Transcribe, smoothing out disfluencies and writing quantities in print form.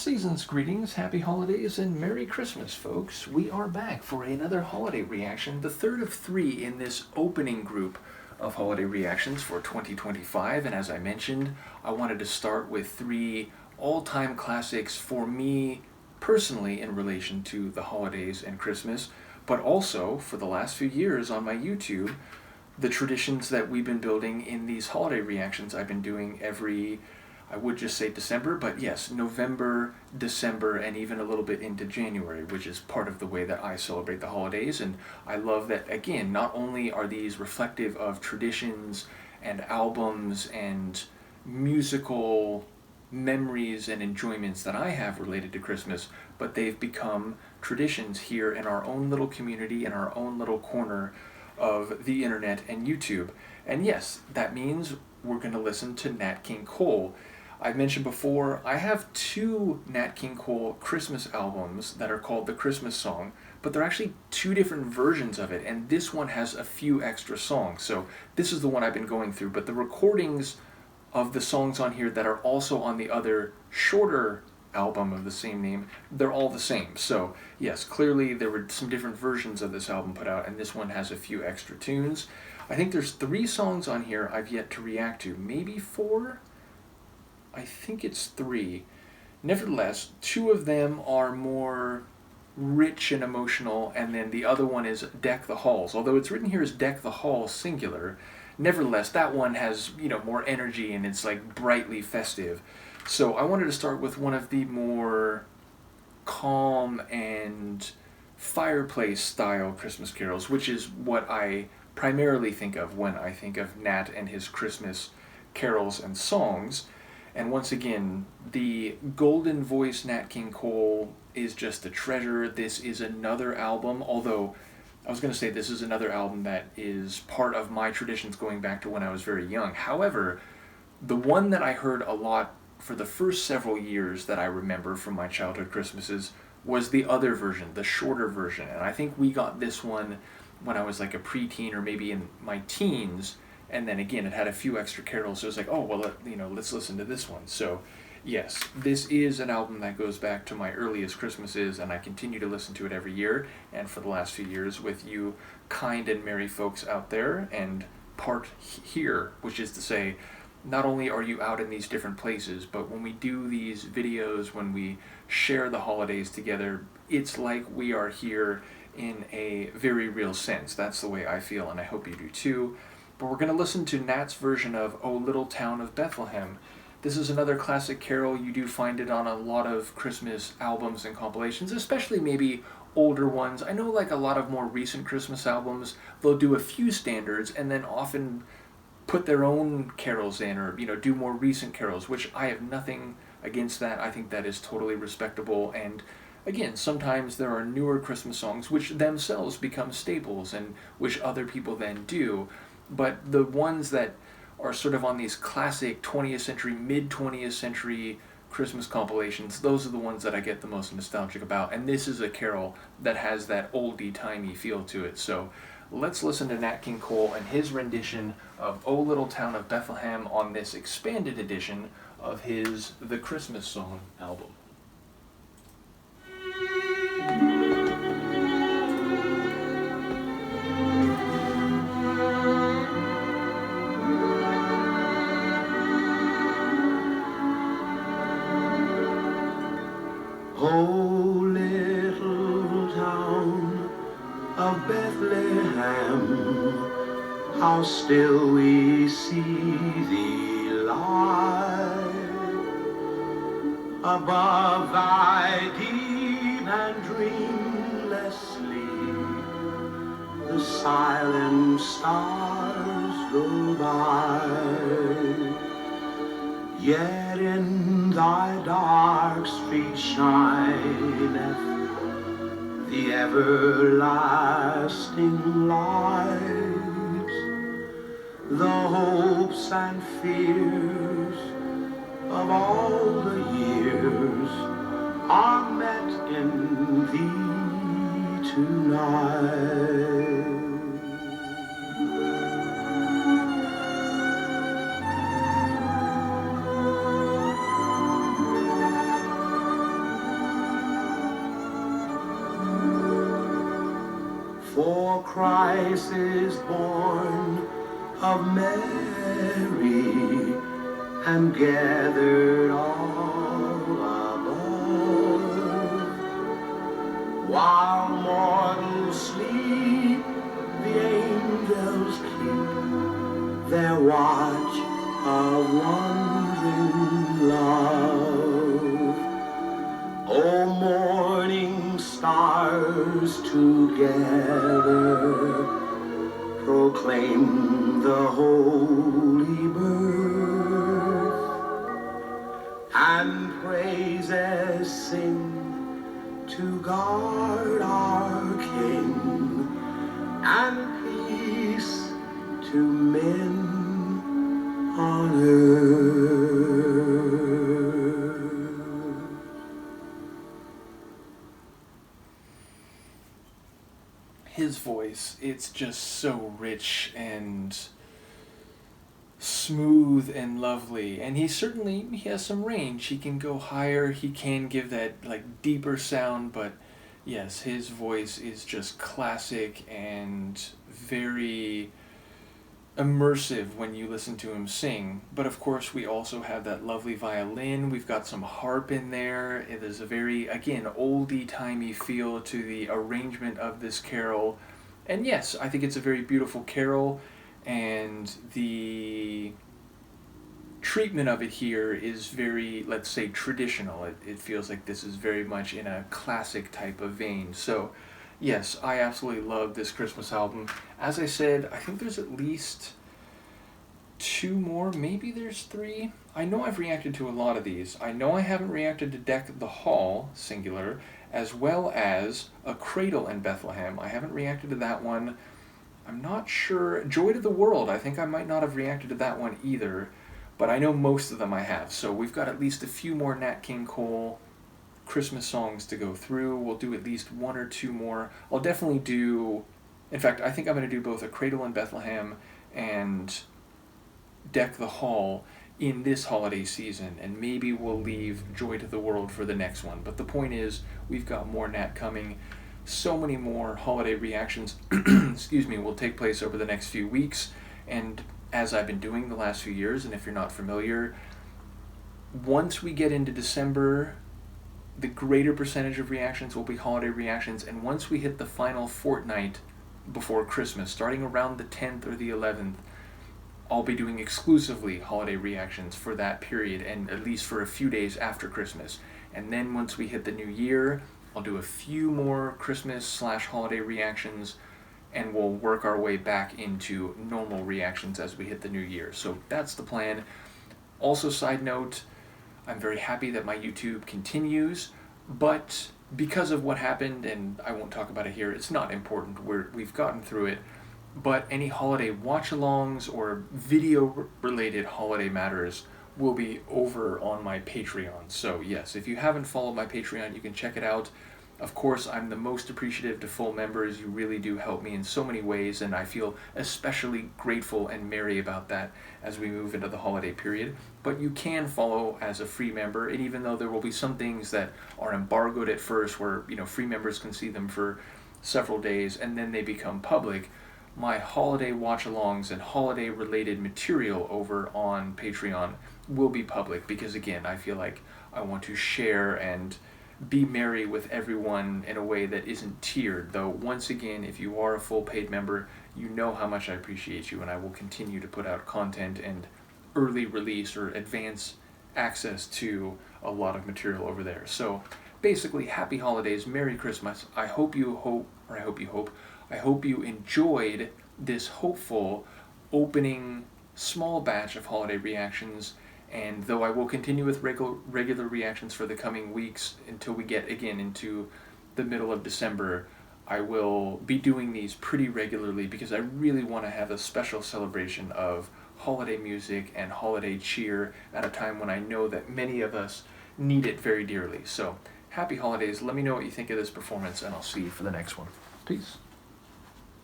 Season's greetings, happy holidays, and Merry Christmas, folks. We are back for another holiday reaction, the third of three in this opening group of holiday reactions for 2025. And as I mentioned, I wanted to start with three all-time classics for me personally in relation to the holidays and Christmas, but also for the last few years on my YouTube, the traditions that we've been building in these holiday reactions I've been doing every, I would just say December, but yes, November, December, and even a little bit into January, which is part of the way that I celebrate the holidays. And I love that, again, not only are these reflective of traditions and albums and musical memories and enjoyments that I have related to Christmas, but they've become traditions here in our own little community, in our own little corner of the internet and YouTube. And yes, that means we're going to listen to Nat King Cole. I mentioned before, I have two Nat King Cole Christmas albums that are called The Christmas Song, but they're actually two different versions of it, and this one has a few extra songs. So this is the one I've been going through, but the recordings of the songs on here that are also on the other shorter album of the same name, they're all the same. So yes, clearly there were some different versions of this album put out, and this one has a few extra tunes. I think there's 3 songs on here I've yet to react to, maybe 4? I think it's 3. Nevertheless, 2 of them are more rich and emotional, and then the other one is Deck the Halls. Although it's written here as Deck the Halls singular, nevertheless, that one has, more energy and it's like brightly festive. So I wanted to start with one of the more calm and fireplace style Christmas carols, which is what I primarily think of when I think of Nat and his Christmas carols and songs. And once again, the golden voice Nat King Cole is just a treasure. This is another album, although I was going to say this is another album that is part of my traditions going back to when I was very young. However, the one that I heard a lot for the first several years that I remember from my childhood Christmases was the other version, the shorter version. And I think we got this one when I was like a preteen or maybe in my teens. And then again, it had a few extra carols, so it was like, oh, well, let's listen to this one. So yes, this is an album that goes back to my earliest Christmases, and I continue to listen to it every year, and for the last few years with you kind and merry folks out there, and part here, which is to say, not only are you out in these different places, but when we do these videos, when we share the holidays together, it's like we are here in a very real sense. That's the way I feel, and I hope you do too. But we're going to listen to Nat's version of O Little Town of Bethlehem. This is another classic carol. You do find it on a lot of Christmas albums and compilations, especially maybe older ones. I know like a lot of more recent Christmas albums, they'll do a few standards and then often put their own carols in, or do more recent carols, which I have nothing against that. I think that is totally respectable. And again, sometimes there are newer Christmas songs which themselves become staples and which other people then do. But the ones that are sort of on these classic 20th century, mid-20th century Christmas compilations, those are the ones that I get the most nostalgic about. And this is a carol that has that oldie-timey feel to it. So let's listen to Nat King Cole and his rendition of O Little Town of Bethlehem on this expanded edition of his The Christmas Song album. Oh, little town of Bethlehem, how still we see thee lie above thy deep and dreamless sleep. The silent stars go by, yet in thy dark street shineth the everlasting light. The hopes and fears of all the years are met in thee tonight. For Christ is born of Mary and gathered all above. While mortals sleep, the angels keep their watch of wondering love. O morning stars together proclaim the holy birth, and praises sing to God our King, and peace to men on earth. His voice, it's just so rich and smooth and lovely, and he has some range. He can go higher, he can give that like deeper sound, but yes, his voice is just classic and very immersive when you listen to him sing. But of course we also have that lovely violin, we've got some harp in there. It is a very, again, oldie-timey feel to the arrangement of this carol. And yes, I think it's a very beautiful carol, and the treatment of it here is very, let's say, traditional. It feels like this is very much in a classic type of vein. So yes, I absolutely love this Christmas album. As I said, I think there's at least 2 more, maybe there's 3. I know I've reacted to a lot of these. I know I haven't reacted to Deck the Hall, singular, as well as A Cradle in Bethlehem. I haven't reacted to that one. I'm not sure. Joy to the World, I think I might not have reacted to that one either, but I know most of them I have. So we've got at least a few more Nat King Cole Christmas songs to go through. We'll do at least 1 or 2 more. I'll definitely do, in fact, I think I'm going to do both A Cradle in Bethlehem and Deck the Hall in this holiday season, and maybe we'll leave Joy to the World for the next one. But the point is, we've got more Nat coming. So many more holiday reactions excuse me, will take place over the next few weeks, and as I've been doing the last few years, and if you're not familiar, once we get into December, the greater percentage of reactions will be holiday reactions, and once we hit the final fortnight before Christmas, starting around the 10th or the 11th, I'll be doing exclusively holiday reactions for that period, and at least for a few days after Christmas. And then once we hit the new year, I'll do a few more Christmas/holiday reactions, and we'll work our way back into normal reactions as we hit the new year. So that's the plan. Also, side note, I'm very happy that my YouTube continues, but because of what happened, and I won't talk about it here, it's not important, we've gotten through it, but any holiday watch-alongs or video-related holiday matters will be over on my Patreon. So yes, if you haven't followed my Patreon, you can check it out. Of course, I'm the most appreciative to full members. You really do help me in so many ways, and I feel especially grateful and merry about that as we move into the holiday period. But you can follow as a free member, and even though there will be some things that are embargoed at first, where free members can see them for several days and then they become public, my holiday watch-alongs and holiday-related material over on Patreon will be public, because again, I feel like I want to share and be merry with everyone in a way that isn't tiered. Though once again, if you are a full paid member, you know how much I appreciate you, and I will continue to put out content and early release or advance access to a lot of material over there. So basically, happy holidays, Merry Christmas. I hope you enjoyed this hopeful opening small batch of holiday reactions. And though I will continue with regular reactions for the coming weeks until we get again into the middle of December, I will be doing these pretty regularly, because I really want to have a special celebration of holiday music and holiday cheer at a time when I know that many of us need it very dearly. So happy holidays. Let me know what you think of this performance, and I'll see you for the next one. Peace.